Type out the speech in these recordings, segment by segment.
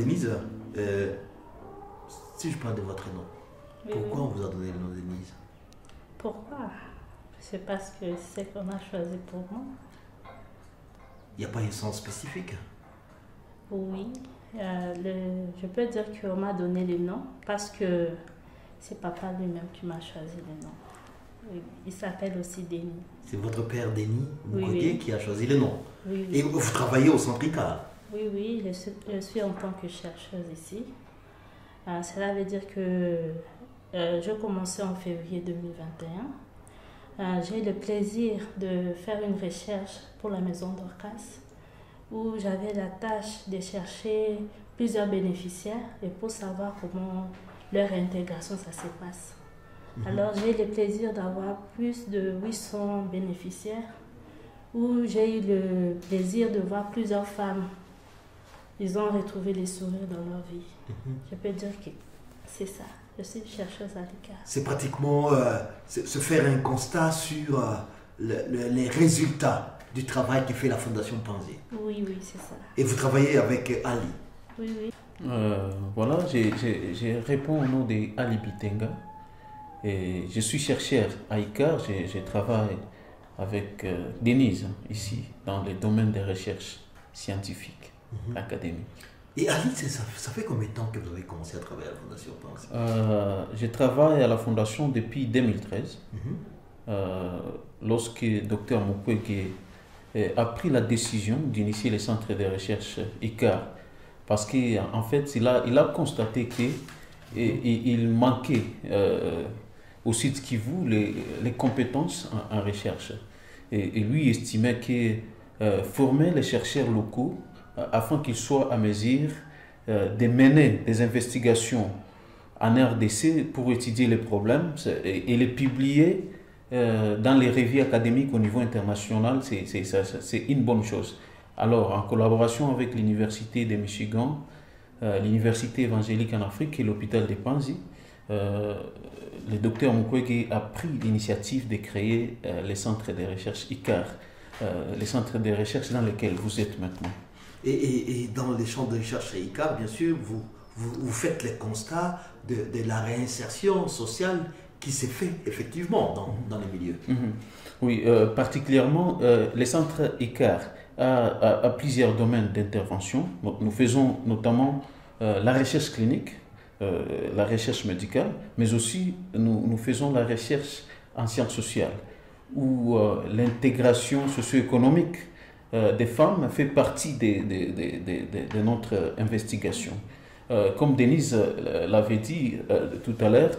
Denise, si je parle de votre nom, Oui, pourquoi oui. on vous a donné le nom de Denise? Pourquoi? C'est parce que c'est ce qu'on a choisi pour moi. Il n'y a pas un sens spécifique? Oui, je peux dire qu'on m'a donné le nom parce que c'est papa lui-même qui m'a choisi le nom. Oui, il s'appelle aussi Denis. C'est votre père Denis Oui, Mukwege oui. qui a choisi le nom. Oui, Et oui. vous travaillez au centre ICAR? Oui, oui, je suis en tant que chercheuse ici. Cela veut dire que je commençais en février 2021. J'ai eu le plaisir de faire une recherche pour la maison Dorcas où j'avais la tâche de chercher plusieurs bénéficiaires et pour savoir comment leur réintégration ça se passe. Alors j'ai eu le plaisir d'avoir plus de 800 bénéficiaires où j'ai eu le plaisir de voir plusieurs femmes. Ils ont retrouvé les sourires dans leur vie. Je peux dire que c'est ça. Je suis chercheuse à l'ICAR. C'est pratiquement se faire un constat sur les résultats du travail que fait la Fondation Panzi. Oui, oui, c'est ça. Et vous travaillez avec Ali. Oui, oui. Voilà, je réponds au nom de Ali Bitenga. Et je suis chercheur à ICAR. Je travaille avec Denise ici dans le domaine des recherches scientifiques, académiques. Et Ali, ça fait combien de temps que vous avez commencé à travailler à la Fondation Panzi? Je travaille à la Fondation depuis 2013. Lorsque Dr Mukwege a pris la décision d'initier les centres de recherche ICAR, parce qu'en fait, il a constaté qu'il manquait au site Kivu les compétences en recherche. Et lui estimait que former les chercheurs locaux afin qu'ils soient à mesure de mener des investigations en RDC pour étudier les problèmes et les publier dans les revues académiques au niveau international, c'est une bonne chose. Alors, en collaboration avec l'Université de Michigan, l'Université évangélique en Afrique et l'hôpital de Panzi, le docteur Mukwege a pris l'initiative de créer les centres de recherche ICAR, les centres de recherche dans lesquels vous êtes maintenant. Et dans les champs de recherche à ICAR, bien sûr, vous faites les constats de la réinsertion sociale qui s'est fait effectivement dans les milieux. Oui, particulièrement les centres ICAR a plusieurs domaines d'intervention. Nous faisons notamment la recherche clinique, la recherche médicale, mais aussi nous faisons la recherche en sciences sociales, où l'intégration socio-économique des femmes fait partie de notre investigation. Comme Denise l'avait dit tout à l'heure,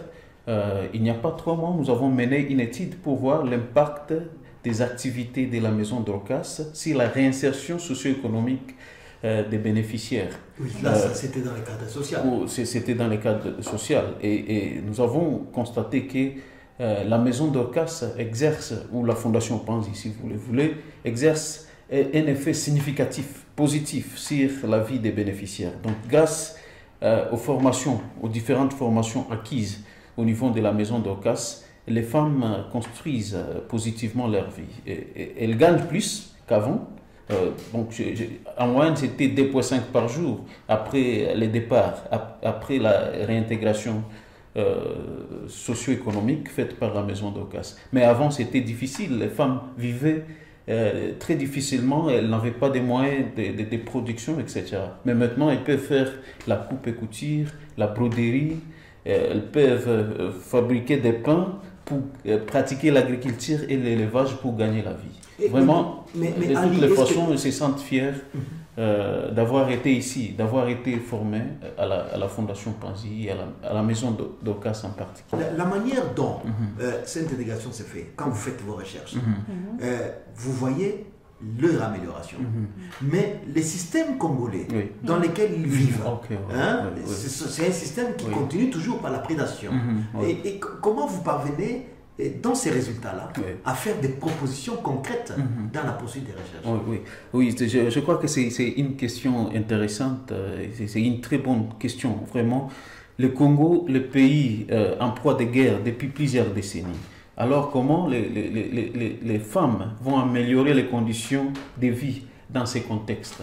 il n'y a pas 3 mois, nous avons mené une étude pour voir l'impact des activités de la maison Dorcas sur la réinsertion socio-économique des bénéficiaires. Oui, là, c'était dans le cadre social. C'était dans le cadre social. Et nous avons constaté que la maison Dorcas exerce, ou la Fondation Panzi, si vous le voulez, exerce un effet significatif, positif sur la vie des bénéficiaires. Donc, grâce aux formations, aux différentes formations acquises au niveau de la maison Dorcas, les femmes construisent positivement leur vie. Et elles gagnent plus qu'avant. Donc, en moyenne, c'était 2,5 par jour après le départ, après la réintégration socio-économique faite par la maison Dorcas. Mais avant, c'était difficile. Les femmes vivaient très difficilement, elles n'avaient pas de moyens de production, etc. Mais maintenant, elles peuvent faire la coupe et couture, la broderie, elles peuvent fabriquer des pains pour pratiquer l'agriculture et l'élevage pour gagner la vie. Vraiment, de toutes les façons, elles se sentent fiers d'avoir été ici, d'avoir été formés à la Fondation Panzi, à la maison Dorcas en particulier. La manière dont cette intégration se fait, quand vous faites vos recherches, vous voyez leur amélioration. Mais les systèmes congolais dans lesquels ils vivent, c'est un système qui continue toujours par la prédation. Et comment vous parvenez dans ces résultats-là, à faire des propositions concrètes dans la poursuite des recherches? Oui, je crois que c'est une question intéressante, c'est une très bonne question, vraiment. Le Congo, le pays en proie de guerre depuis plusieurs décennies. Alors comment les femmes vont améliorer les conditions de vie dans ces contextes?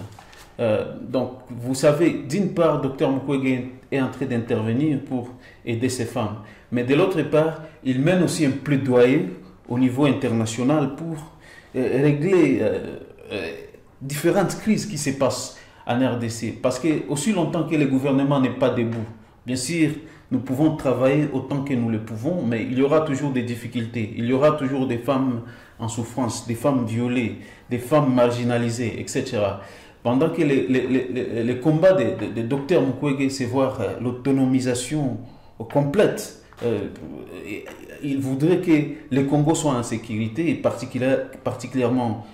Donc, vous savez, d'une part, Dr Mukwege est en train d'intervenir pour aider ces femmes. Mais de l'autre part, il mène aussi un plaidoyer au niveau international pour régler différentes crises qui se passent en RDC. Parce que aussi longtemps que le gouvernement n'est pas debout, bien sûr, nous pouvons travailler autant que nous le pouvons, mais il y aura toujours des difficultés. Il y aura toujours des femmes en souffrance, des femmes violées, des femmes marginalisées, etc. Pendant que le combat de Dr Mukwege, c'est voir l'autonomisation complète. Il voudrait que le Congo soit en sécurité, et particulièrement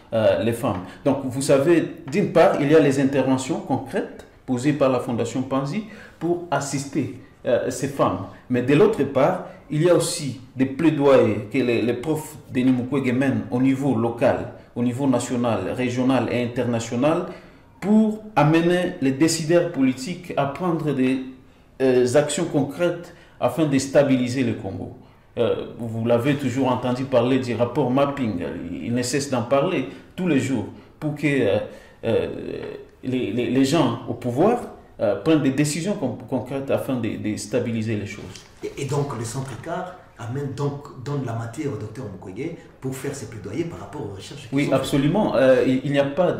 les femmes. Donc, vous savez, d'une part, il y a les interventions concrètes posées par la Fondation Panzi pour assister ces femmes. Mais de l'autre part, il y a aussi des plaidoyers que les profs Denis Mukwege mènent au niveau local, au niveau national, régional et international pour amener les décideurs politiques à prendre des actions concrètes afin de stabiliser le Congo. Vous l'avez toujours entendu parler du rapport mapping, il ne cesse d'en parler tous les jours pour que les gens au pouvoir prennent des décisions concrètes afin de stabiliser les choses. Et donc le centre ICAR donne la matière au docteur Mukwege pour faire ses plaidoyers par rapport aux recherches. Oui, absolument. Il n'y a pas.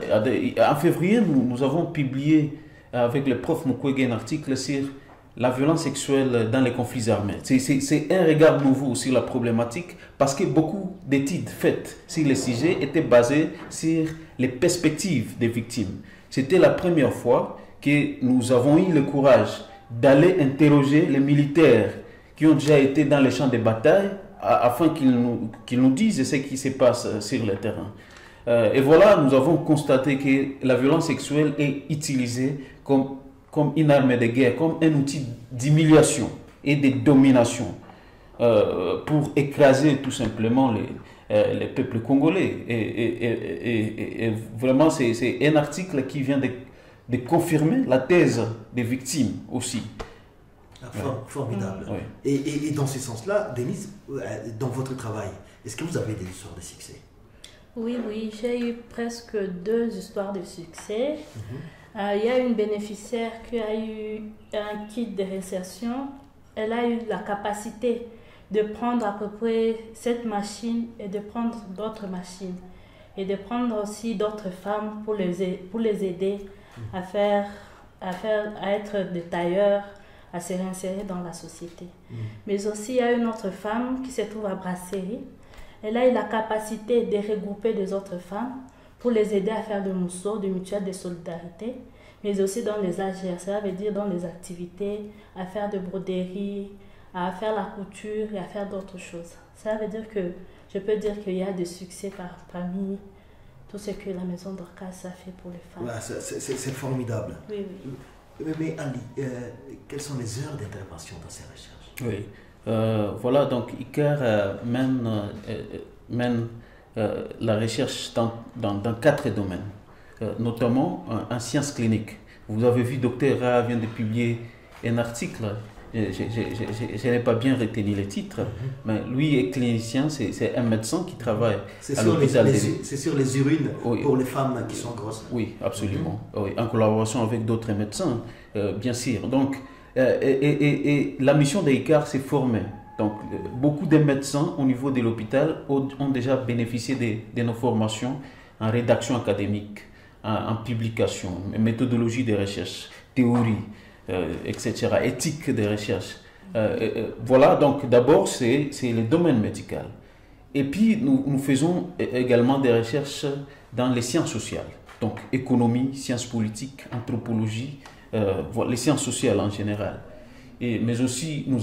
En février, nous avons publié avec le prof Mukwege un article sur la violence sexuelle dans les conflits armés. C'est un regard nouveau sur la problématique parce que beaucoup d'études faites sur les sujets étaient basées sur les perspectives des victimes. C'était la première fois que nous avons eu le courage d'aller interroger les militaires qui ont déjà été dans les champs de bataille afin qu'ils nous disent ce qui se passe sur le terrain. Et voilà, nous avons constaté que la violence sexuelle est utilisée comme une arme de guerre, comme un outil d'humiliation et de domination pour écraser tout simplement les peuples congolais. Et vraiment, c'est un article qui vient de confirmer la thèse des victimes aussi. Formidable. Et dans ce sens-là, Denise, dans votre travail, est-ce que vous avez des histoires de succès? Oui, j'ai eu presque 2 histoires de succès. Il y a une bénéficiaire qui a eu un kit de réinsertion. Elle a eu la capacité de prendre à peu près cette machine et de prendre d'autres machines. Et de prendre aussi d'autres femmes pour les aider à être des tailleurs, à se réinsérer dans la société. Mais aussi, il y a une autre femme qui se trouve à Brasserie. Elle a eu la capacité de regrouper des autres femmes pour les aider à faire des mousseaux, des mutuelles de solidarité, mais aussi dans les AGR, ça veut dire dans les activités, à faire de broderie, à faire la couture et à faire d'autres choses. Ça veut dire que je peux dire qu'il y a des succès parmi tout ce que la maison d'Orcas a fait pour les femmes. Ouais, c'est formidable. Oui. Mais Ali, quelles sont les heures d'intervention dans ces recherches? Oui, voilà, donc ICAR mène la recherche dans 4 domaines, notamment en sciences cliniques. Vous avez vu, Dr Ra vient de publier un article, je n'ai pas bien retenu le titre, mais lui est clinicien, c'est un médecin qui travaille à l'hôpital. C'est sur les urines pour les femmes qui sont grosses. Oui, absolument, oui, en collaboration avec d'autres médecins, bien sûr. Donc, et la mission d'ICAR, c'est former. Donc, beaucoup de médecins au niveau de l'hôpital ont déjà bénéficié de nos formations en rédaction académique, en publication, méthodologie de recherche, théorie, etc., éthique de recherche. Voilà, donc d'abord, c'est le domaine médical. Et puis, nous faisons également des recherches dans les sciences sociales, donc économie, sciences politiques, anthropologie, les sciences sociales en général. Mais aussi, nous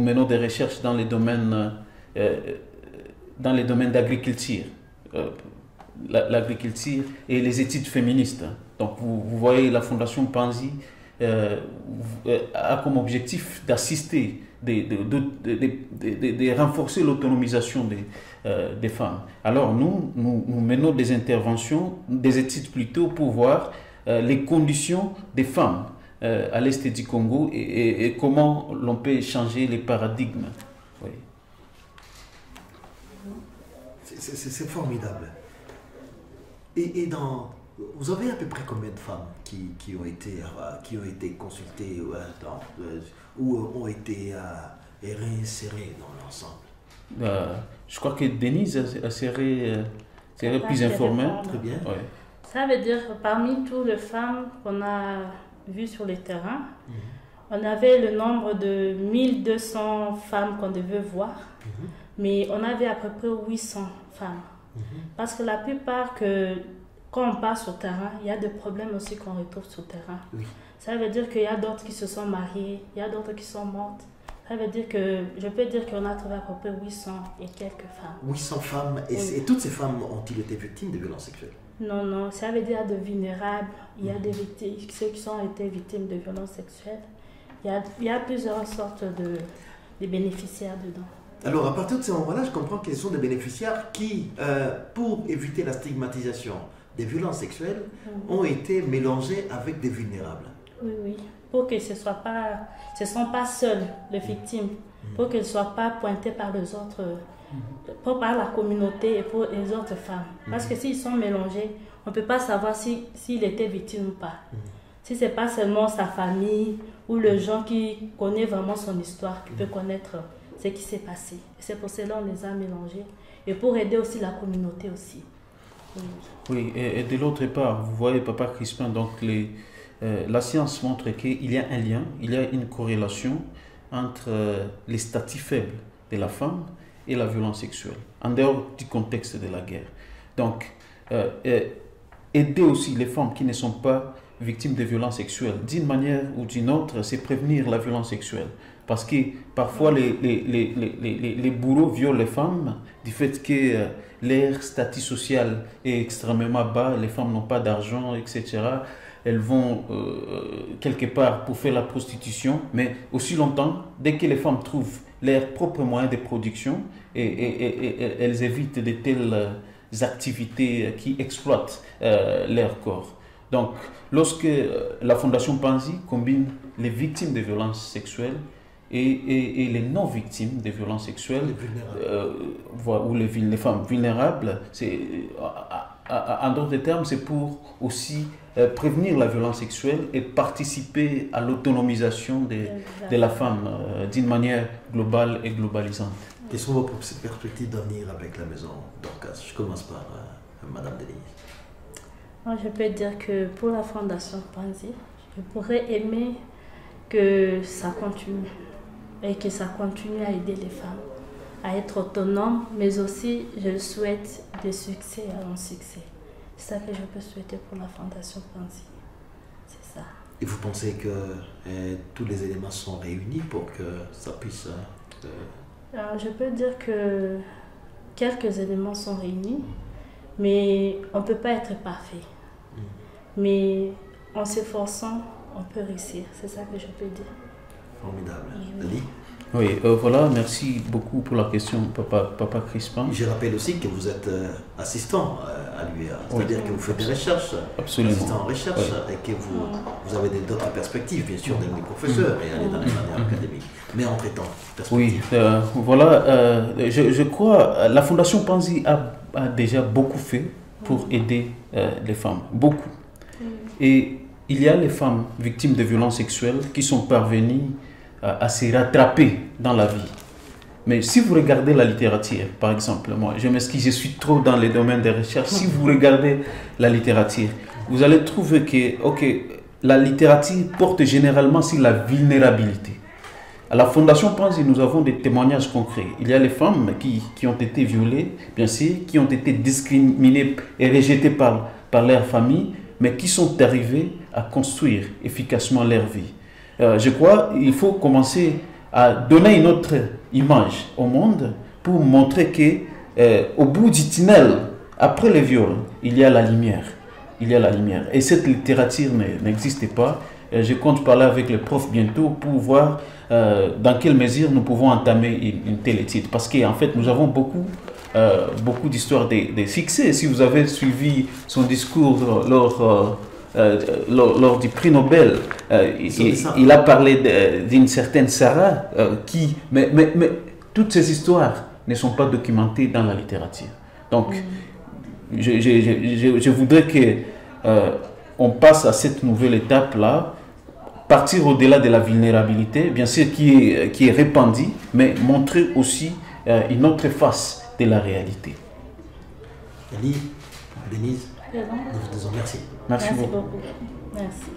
menons des recherches dans les domaines d'agriculture, l'agriculture et les études féministes. Donc, vous voyez, la Fondation Panzi a comme objectif d'assister, de renforcer l'autonomisation des femmes. Alors, nous menons des interventions, des études plutôt, pour voir les conditions des femmes à l'est du Congo et comment l'on peut changer les paradigmes. Oui. C'est formidable. Et vous avez à peu près combien de femmes qui ont été consultées ou ont été réinsérées dans l'ensemble? Je crois que Denise serait plus informée. Très bien. Ouais. Ça veut dire que parmi toutes les femmes qu'on a vues sur le terrain, on avait le nombre de 1200 femmes qu'on devait voir, mais on avait à peu près 800 femmes. Parce que la plupart quand on part sur le terrain, il y a des problèmes aussi qu'on retrouve sur le terrain. Oui. Ça veut dire qu'il y a d'autres qui se sont mariées, il y a d'autres qui sont mortes. Ça veut dire que je peux dire qu'on a trouvé à peu près 800 et quelques femmes. 800 femmes. Et, Oui. Et toutes ces femmes ont-ils été victimes de violences sexuelles? Non, ça veut dire de vulnérables, il y a des victimes, ceux qui ont été victimes de violences sexuelles. Il y a plusieurs sortes de bénéficiaires dedans. Alors, à partir de ce moment-là, je comprends qu'ils sont des bénéficiaires qui, pour éviter la stigmatisation des violences sexuelles, ont été mélangés avec des vulnérables. Oui. Pour que ce ne sont pas seules les victimes, pour qu'elles ne soient pas pointées par les autres, par la communauté et pour les autres femmes. Parce que s'ils sont mélangés, on ne peut pas savoir s'il était victime ou pas. Si ce n'est pas seulement sa famille ou le gens qui connaît vraiment son histoire, qui peut connaître ce qui s'est passé. C'est pour cela qu'on les a mélangés. Et pour aider aussi la communauté aussi. Oui, et de l'autre part, vous voyez, Papa Crispin, donc la science montre qu'il y a un lien, il y a une corrélation entre les statuts faibles de la femme et la violence sexuelle, en dehors du contexte de la guerre. Donc, aider aussi les femmes qui ne sont pas victimes de violences sexuelles, d'une manière ou d'une autre, c'est prévenir la violence sexuelle. Parce que parfois, les bourreaux violent les femmes du fait que leur statut social est extrêmement bas, les femmes n'ont pas d'argent, etc. Elles vont quelque part pour faire la prostitution, mais aussi longtemps, dès que les femmes trouvent leurs propres moyens de production, et elles évitent de telles activités qui exploitent leur corps. Donc, lorsque la Fondation Panzi combine les victimes de violences sexuelles et les non-victimes de violences sexuelles, ou les femmes vulnérables, en d'autres termes, c'est pour aussi prévenir la violence sexuelle et participer à l'autonomisation de la femme d'une manière globale et globalisante. Quelles sont vos perspectives d'avenir avec la maison Dorcas? Je commence par Madame Denise. Moi, je peux dire que pour la Fondation Panzi, je pourrais aimer que ça continue et que ça continue à aider les femmes à être autonomes, mais aussi je souhaite des succès en succès. C'est ça que je peux souhaiter pour la Fondation Panzi. C'est ça. Et vous pensez que tous les éléments sont réunis pour que ça puisse... Je peux dire que quelques éléments sont réunis, mais on ne peut pas être parfait. Mais en s'efforçant, on peut réussir. C'est ça que je peux dire. Formidable. Oui. Ali? Oui, voilà, merci beaucoup pour la question, Papa Crispin. Je rappelle aussi que vous êtes assistant à l'UEA, c'est-à-dire que vous faites des recherches, assistant en recherche, et que vous avez d'autres perspectives, bien sûr, d'être professeur et aller dans les manières académiques. Mais entre-temps, oui, voilà, je crois la Fondation Panzi a déjà beaucoup fait pour aider les femmes, beaucoup. Et il y a les femmes victimes de violences sexuelles qui sont parvenues à se rattraper dans la vie. Mais si vous regardez la littérature, par exemple, moi, je m'excuse, je suis trop dans les domaines des recherches. Si vous regardez la littérature, vous allez trouver que, la littérature porte généralement sur la vulnérabilité. À la Fondation Panzi, nous avons des témoignages concrets. Il y a les femmes qui ont été violées, bien sûr, qui ont été discriminées et rejetées par leur famille, mais qui sont arrivées à construire efficacement leur vie. Je crois qu'il faut commencer à donner une autre image au monde pour montrer qu'au bout du tunnel, après le viol, il y a la lumière. Il y a la lumière. Et cette littérature n'existe pas. Je compte parler avec le prof bientôt pour voir dans quelle mesure nous pouvons entamer une telle étude. Parce qu'en fait, nous avons beaucoup d'histoires de succès. Si vous avez suivi son discours lors du prix Nobel, il a parlé d'une certaine Sarah mais toutes ces histoires ne sont pas documentées dans la littérature. Donc, je voudrais que on passe à cette nouvelle étape-là, partir au-delà de la vulnérabilité, bien sûr qui est répandue, mais montrer aussi une autre face de la réalité. Elie, Denise, nous vous disons merci. Merci beaucoup. Merci.